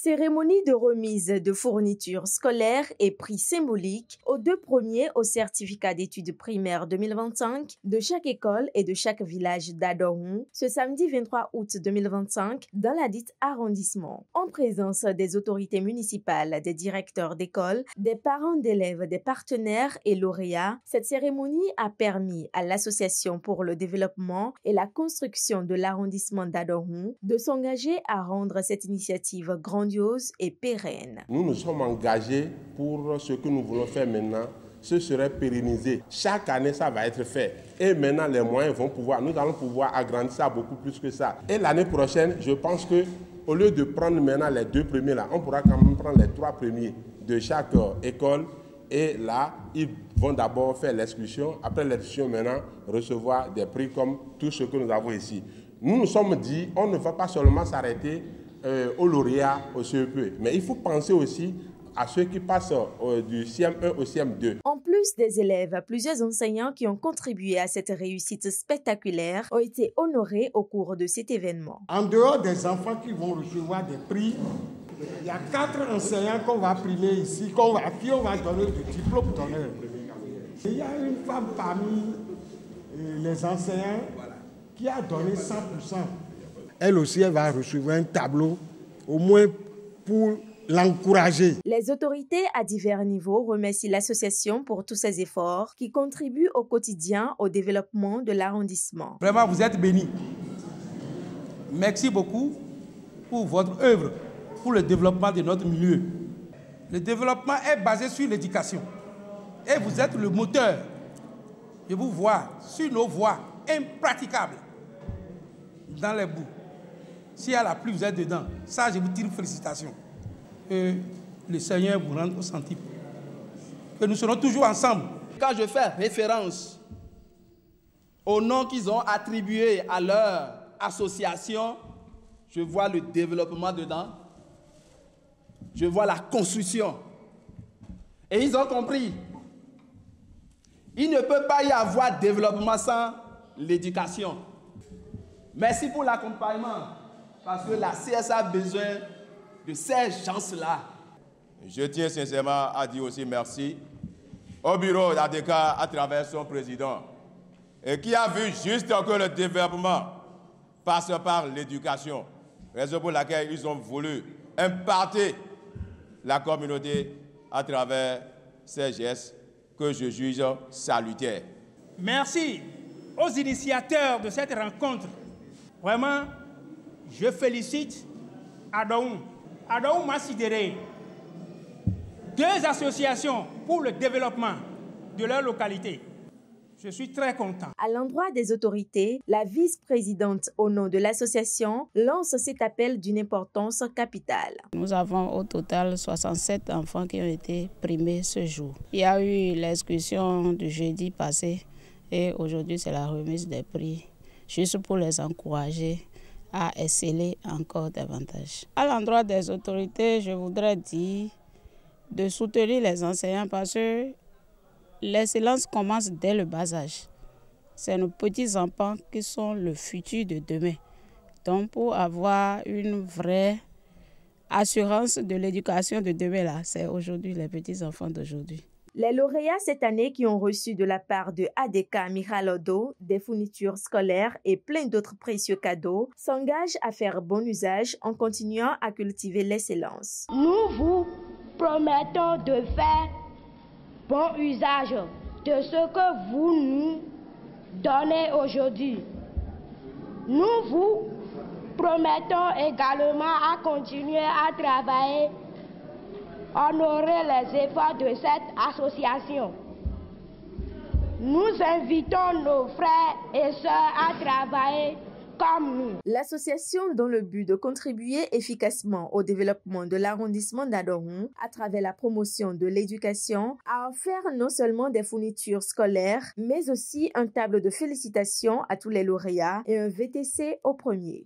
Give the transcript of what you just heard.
Cérémonie de remise de fournitures scolaires et prix symboliques aux 2 premiers au certificat d'études primaires 2025 de chaque école et de chaque village d'Adorhun ce samedi 23 août 2025 dans la dite arrondissement. En présence des autorités municipales, des directeurs d'école, des parents d'élèves, des partenaires et lauréats, cette cérémonie a permis à l'Association pour le développement et la construction de l'arrondissement d'Adorhun de s'engager à rendre cette initiative grandiose et pérenne. Nous nous sommes engagés pour ce que nous voulons faire maintenant. Ce serait pérennisé. Chaque année, ça va être fait. Et maintenant, les moyens vont pouvoir, nous allons pouvoir agrandir ça beaucoup plus que ça. Et l'année prochaine, je pense que au lieu de prendre maintenant les 2 premiers là, on pourra quand même prendre les 3 premiers de chaque école. Et là, ils vont d'abord faire l'exclusion. Après l'exclusion, maintenant, recevoir des prix comme tout ce que nous avons ici. Nous nous sommes dit, on ne va pas seulement s'arrêter aux lauréats, au CEP. Mais il faut penser aussi à ceux qui passent du CM1 au CM2. En plus des élèves, plusieurs enseignants qui ont contribué à cette réussite spectaculaire ont été honorés au cours de cet événement. En dehors des enfants qui vont recevoir des prix, il y a 4 enseignants qu'on va primer ici, à qui on va donner le diplôme d'honneur. Il y a une femme parmi les enseignants qui a donné 100%. Elle aussi, elle va recevoir un tableau, au moins pour l'encourager. Les autorités à divers niveaux remercient l'association pour tous ses efforts qui contribuent au quotidien au développement de l'arrondissement. Vraiment, vous êtes bénis. Merci beaucoup pour votre œuvre, pour le développement de notre milieu. Le développement est basé sur l'éducation. Et vous êtes le moteur. Je vous vois sur nos voies impraticables dans les bouts. S'il y a la pluie, vous êtes dedans. Ça, je vous tire félicitations. Que le Seigneur vous rende au centuple. Que nous serons toujours ensemble. Quand je fais référence au nom qu'ils ont attribué à leur association, je vois le développement dedans. Je vois la construction. Et ils ont compris. Il ne peut pas y avoir développement sans l'éducation. Merci pour l'accompagnement. Parce que la CS a besoin de ces gens-là. Je tiens sincèrement à dire aussi merci au bureau d'ADK à travers son président et qui a vu juste que le développement passe par l'éducation. Raison pour laquelle ils ont voulu imparter la communauté à travers ces gestes que je juge salutaires. Merci aux initiateurs de cette rencontre. Vraiment, je félicite Adorhun. Adorhun m'a sidéré. 2 associations pour le développement de leur localité. Je suis très content. À l'endroit des autorités, la vice-présidente au nom de l'association lance cet appel d'une importance capitale. Nous avons au total 67 enfants qui ont été primés ce jour. Il y a eu l'excursion du jeudi passé et aujourd'hui c'est la remise des prix, juste pour les encourager à exceller encore davantage. À l'endroit des autorités, je voudrais dire de soutenir les enseignants parce que l'excellence commence dès le bas âge. C'est nos petits enfants qui sont le futur de demain. Donc pour avoir une vraie assurance de l'éducation de demain, là, c'est aujourd'hui les petits enfants d'aujourd'hui. Les lauréats cette année qui ont reçu de la part de ADK Miralodo des fournitures scolaires et plein d'autres précieux cadeaux s'engagent à faire bon usage en continuant à cultiver l'excellence. Nous vous promettons de faire bon usage de ce que vous nous donnez aujourd'hui. Nous vous promettons également à continuer à travailler, honorer les efforts de cette association. Nous invitons nos frères et sœurs à travailler comme nous. L'association, dans le but de contribuer efficacement au développement de l'arrondissement d'Adorhun à travers la promotion de l'éducation, a offert non seulement des fournitures scolaires, mais aussi un tableau de félicitations à tous les lauréats et un VTC au premier.